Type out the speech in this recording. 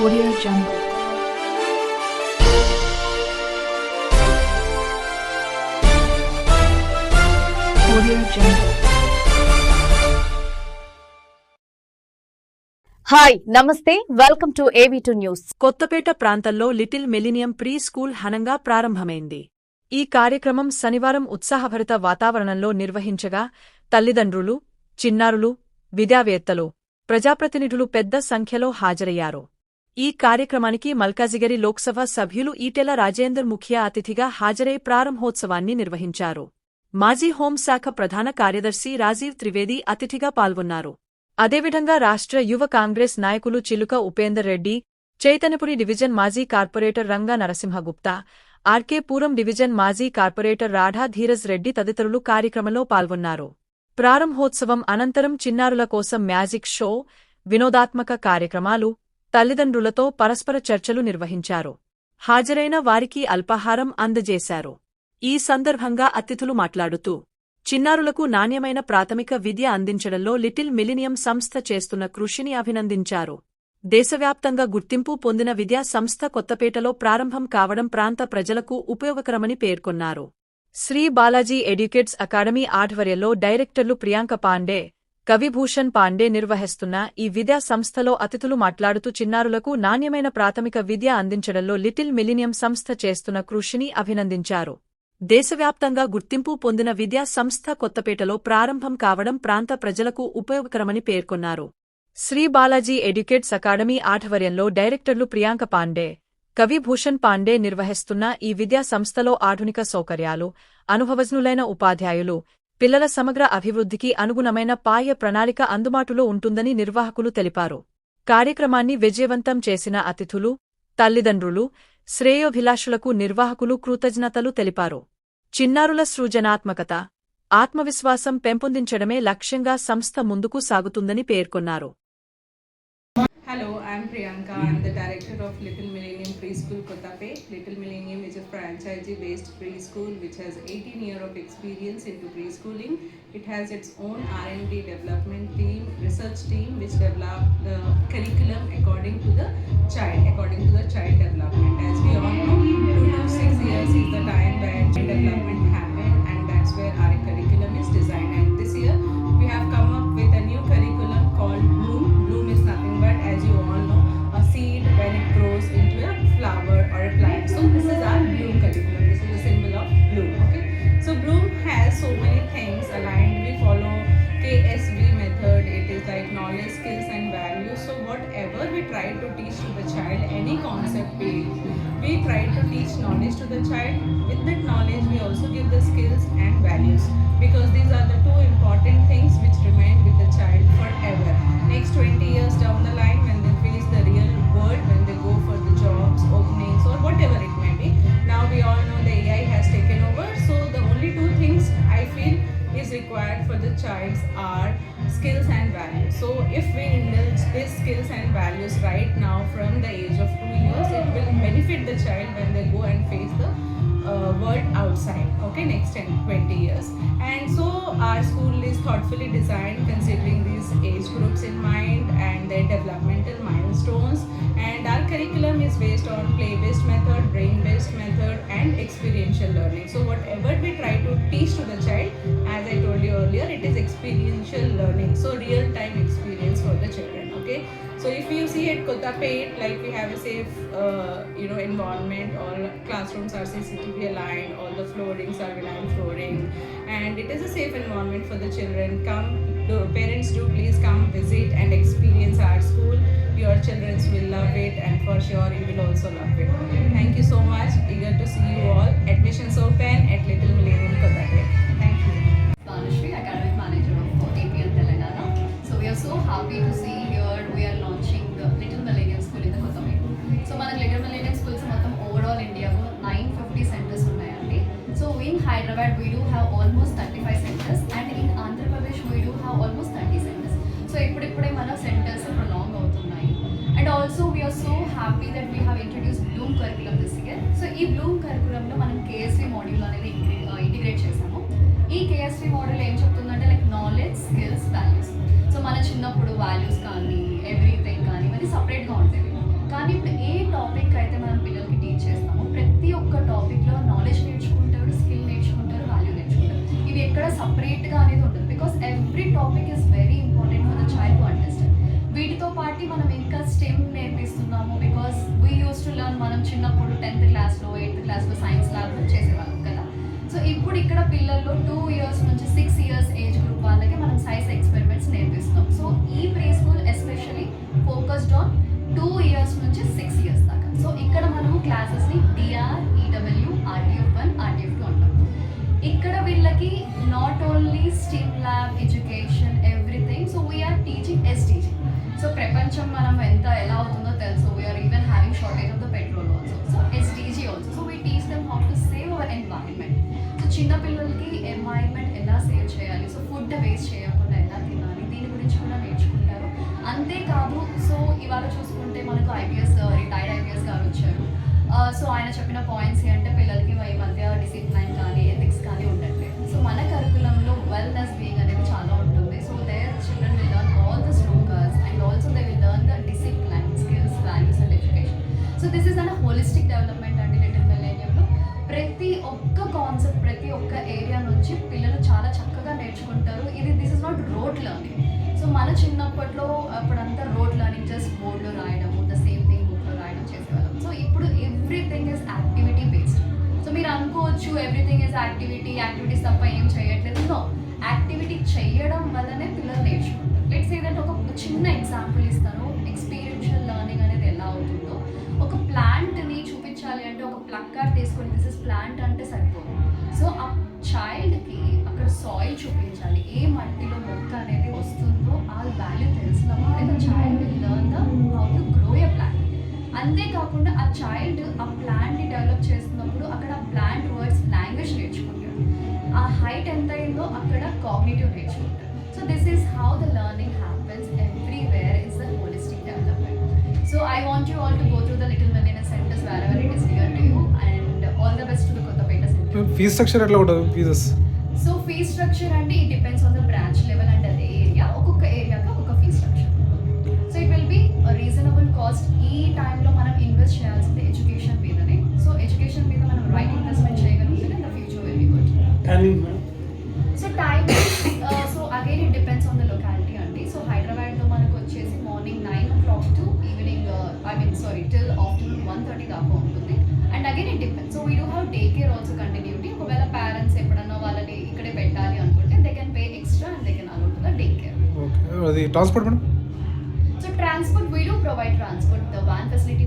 Audio Jungle. Audio Jungle. Hi నమస్తే welcome to AV2 news. Kothapeta ప్రాంతంలో little millennium pre school ఘనంగా ప్రారంభమైంది. ఈ కార్యక్రమం శనివారం ఉత్సాహభరిత వాతావరణంలో నిర్వహించగా తల్లిదండ్రులు, చిన్నారులు, విద్యావేత్తలు, ప్రజాప్రతినిధులు పెద్ద సంఖ్యలో హాజరయ్యారు. ఈ కార్యక్రమానికి మల్కాజిగిరి లోక్సభ సభ్యులు ఈటెల రాజేందర్ ముఖ్య అతిథిగా హాజరై ప్రారంభోత్సవాన్ని నిర్వహించారు. మాజీ హోంశాఖ ప్రధాన కార్యదర్శి రాజీవ్ త్రివేది అతిథిగా పాల్గొన్నారు. అదేవిధంగా రాష్ట్ర యువ కాంగ్రెస్ నాయకులు చిలుక ఉపేందర్ రెడ్డి, చైతన్యపురి డివిజన్ మాజీ కార్పొరేటర్ రంగా నరసింహగుప్తా, ఆర్కే పూరం డివిజన్ మాజీ కార్పొరేటర్ రాఢా ధీరజ్ రెడ్డి తదితరులు కార్యక్రమంలో పాల్గొన్నారు. ప్రారంభోత్సవం అనంతరం చిన్నారుల కోసం మ్యాజిక్ షో, వినోదాత్మక కార్యక్రమాలు, తల్లిదండ్రులతో పరస్పర చర్చలు నిర్వహించారు. హాజరైన వారికి అల్పాహారం అందజేశారు. ఈ సందర్భంగా అతిథులు మాట్లాడుతూ చిన్నారులకు నాణ్యమైన ప్రాథమిక విద్య అందించడంలో లిటిల్ మిలీనియం సంస్థ చేస్తున్న కృషిని అభినందించారు. దేశవ్యాప్తంగా గుర్తింపు పొందిన విద్యా సంస్థ కొత్తపేటలో ప్రారంభం కావడం ప్రాంత ప్రజలకు ఉపయోగకరమని పేర్కొన్నారు. శ్రీ బాలాజీ ఎడ్యుకేట్స్ అకాడమీ ఆధ్వర్యంలో డైరెక్టర్లు ప్రియాంక పాండే, కవిభూషణ్ పాండే నిర్వహిస్తున్న ఈ విద్యా సంస్థలో అతిథులు మాట్లాడుతూ చిన్నారులకు నాణ్యమైన ప్రాథమిక విద్య అందించడంలో లిటిల్ మిలీనియం సంస్థ చేస్తున్న కృషిని అభినందించారు. దేశవ్యాప్తంగా గుర్తింపు పొందిన విద్యా సంస్థ కొత్తపేటలో ప్రారంభం కావడం ప్రాంత ప్రజలకు ఉపయోగకరమని పేర్కొన్నారు. శ్రీ బాలాజీ ఎడ్యుకేట్స్ అకాడమీ ఆధ్వర్యంలో డైరెక్టర్లు ప్రియాంక పాండే, కవిభూషణ్ పాండే నిర్వహిస్తున్న ఈ విద్యా సంస్థలో ఆధునిక సౌకర్యాలు, అనుభవజ్ఞులైన ఉపాధ్యాయులు, పిల్లల సమగ్ర అభివృద్ధికి అనుగుణమైన పాయ ప్రణాళిక అందుబాటులో ఉంటుందని నిర్వాహకులు తెలిపారు. కార్యక్రమాన్ని విజయవంతం చేసిన అతిథులు, తల్లిదండ్రులు, శ్రేయోభిలాషులకు నిర్వాహకులు కృతజ్ఞతలు తెలిపారు. చిన్నారుల సృజనాత్మకత, ఆత్మవిశ్వాసం పెంపొందించడమే లక్ష్యంగా సంస్థ ముందుకు సాగుతుందని పేర్కొన్నారు. Hello, I am Priyanka. I am the director of Little Millennium Preschool Kottapet. Little Millennium is a franchisee-based preschool which has 18 years of experience into preschooling. It has its own R&D development team, research team which develop the curriculum according to the child development. As we all know, 2 to 6 years is the time where child development happens, and that's where our curriculum is designed. And this year we have come up with a new curriculum called Bloom. Bloom is nothing but, as you all know, a seed when it grows into a flower or a plant. So this is our Bloom curriculum. This is the symbol of Bloom. Okay. So Bloom has so many things aligned. We follow KSV method. It is like knowledge, skills, and values. So whatever we try to teach to the child, any concept we try to teach knowledge to the child. With that knowledge, we also give the skills and values, because these are the two important things which remain with the child forever. Next 20 years down the line, when they face the real world, when they go for the jobs, openings, or whatever it may be. Now we all know the AI has taken over, so the only two things I feel is required for the child are skills and values. So if we indulge these skills and values right now from the age of 2 years, it will benefit the child when they go and face the world outside, okay, next 10-20 years. And so our school is thoughtfully designed considering these age groups in mind and their developmental milestones. And our curriculum is based on play-based method, brain-based method, and experiential learning. So whatever we try to teach to the child, as I told you earlier, it is experiential learning, so real-time experience for the children. Okay, so if you see at Kottapet, like we have a safe environment, all classrooms are CCTV aligned, all the floorings are vinyl flooring, and it is a safe environment for the children. Parents do please come visit and experience our school. Your children will love it, and for sure you will also love it. Thank you so much. Eager to see you all. Admissions open at Little Millennium Kottapet. Thank you. Manashri, Academic Manager of APL Telangana. So we are so happy to see here we are launching the Little Millennium School in the Kottapet. So మన Little Millennium Schools మొత్తం overall Indiaలో 950 centers ఉన్నాయండి. So in Hyderabad we do have almost 35 centers, and in Andhra Pradesh we do have almost 30 centers. So ఇప్పుడే మన centers prolong అవుతున్నాయి. And also we are so happy that we have introduced Bloom curriculum this year. So ఈ Bloom curriculum లో మనం KSV module అనేది integrate చేసాము. ఈ KSV module ఏం చెప్తుందంటే like knowledge, skills, values. So మన చిన్నప్పుడు వాల్యూస్ కానీ ఎవ్రీథింగ్ కానీ ఇవన్నీ సపరేట్గా ఉండేవి. కానీ topic is very important for the child to understand. వీటితో పాటు మనం ఇంకా స్టెమ్ నేర్పిస్తున్నాము because we use to learn. మనం చిన్నప్పుడు 10th క్లాస్లో 8th క్లాస్లో సైన్స్ ల్యాబ్లో చేసేవాళ్ళం కదా. సో ఇప్పుడు ఇక్కడ పిల్లల్లో 2 years నుంచి 6 years ఏజ్ గ్రూప్ వాళ్ళకి మనం సైన్స్ ఎక్స్పెరిమెంట్స్ నేర్పిస్తున్నాం. సో ఈ pre school especially focused on 2 years నుంచి 6 years దాకా. సో ఇక్కడ మనము క్లాసెస్ని DR, EW, RTF1, RTF2 అంటాం. ఇక్కడ వీళ్ళకి not only steam lab education everything. So we are teaching SDG. So ప్రపంచం మనం ఎలా అవుతుందో తెలుసు. We are even having shortage of the petrol also. So SDG also. So we teach them how to save our environment. So చిన్నపిల్లలకి environment ఎలా save చేయాలి, so food waste చేయకుండా ఎలా తినాలి, దీని గురించి కూడా నేర్చుకుంటారు. అంతేకాదు సో ఇవాళ చూసుకుంటే మనకు రిటైర్డ్ IPS గారు వచ్చారు. సో ఆయన చెప్పిన పాయింట్స్ ఏంటంటే పిల్లలకి ఈ మధ్య డిసిప్లైన్ కానీ ఎథిక్స్ కానీ ఉండట్లేదు. సో మన కరికులంలో వెల్నెస్ బీయింగ్ అనేది చాలా ఉంటుంది. So their children will learn all the slogans and also they will learn the discipline, skills, values and education. So this is an holistic development అండి లిటిల్ మిలేనియంలో. ప్రతి ఒక్క కాన్సెప్ట్, ప్రతి ఒక్క ఏరియా నుంచి పిల్లలు చాలా చక్కగా నేర్చుకుంటారు. This is not rote learning. So మన చిన్నప్పట్లో అప్పుడంతా రోడ్ లెర్నింగ్ జస్ట్ బోర్డులో రాయడం, ద సేమ్ థింగ్ బుక్లో రాయడం చేసేవాళ్ళం. సో ఇప్పుడు everything is activity based. So మీరు అనుకోవచ్చు ఎవ్రీథింగ్ ఇస్ యాక్టివిటీస్ తప్ప ఏం చేయట్లేదు. నో, యాక్టివిటీ చేయడం వల్లనే పిల్లలు నేర్చుకుంటారు. లెట్స్ సే దట్ ఒక చిన్న ఎగ్జాంపుల్ ఇస్తాను. ఎక్స్పీరియన్షియల్ లెర్నింగ్ అనేది ఎలా అవుతుందో, ఒక ప్లాంట్ని చూపించాలి అంటే ఒక ప్లక్కార్డ్ తీసుకొని దిస్ ఇస్ ప్లాంట్ అంటే సరిపోదు. సో ఆ చైల్డ్కి అక్కడ సాయిల్ చూపించాలి, ఏ మట్టిలో మొక్క అనేది వస్తుందో ఆ వాల్యూ తెలిసినప్పుడే the child will learn how to grow a plant. అంతేకాకుండా ఆ చైల్డ్ ఆ ప్లాంట్ని డెవలప్ చేస్తున్నప్పుడు అక్కడ ఆ ప్లాంట్ వర్డ్స్ లాంగ్వేజ్ నేర్చుకుంటాడు. ఆ హైట్ ఎంత అయిందో అక్కడ కాగ్నిటివ్ నేర్చుకుంటాడు. So this is how the learning happens everywhere is the holistic development. So I want you all to go through the little millennium centres wherever it is near to you and all the best to the Kothapet centre. Fees structure ఎట్లా ఉంటుంది? Fees so fees structure అంటే it depends on the branch level and అదే area. ఒక్కొక్క ఏరియాకి ఒక్కొక్క fees structure. So it will B reasonable cost. ఈ టైంలో మనం ఇన్వెస్ట్ చేయాల్సింది ఎడ్యుకేషన్ మీదనే. సో ఎడ్యుకేషన్ మీద మనం రైట్ ఇన్వెస్ట్మెంట్ చేయగలిగితే the future will be good. So timing so again it depends on the locality అండి. సో హైదరాబాద్లో మనకు వచ్చేసి morning 9 o'clock to evening till afternoon 1:30 దాకా ఉంటుంది. And again it depends. So we do have day care also continuity. ఒకవేళ parents ఎప్పుడన్నా వాళ్ళని ఇక్కడే పెట్టాలి అనుకుంటే they can pay extra and they can allow to the day care. Okay. అది transport madam? So transport, we do provide transport. The van facility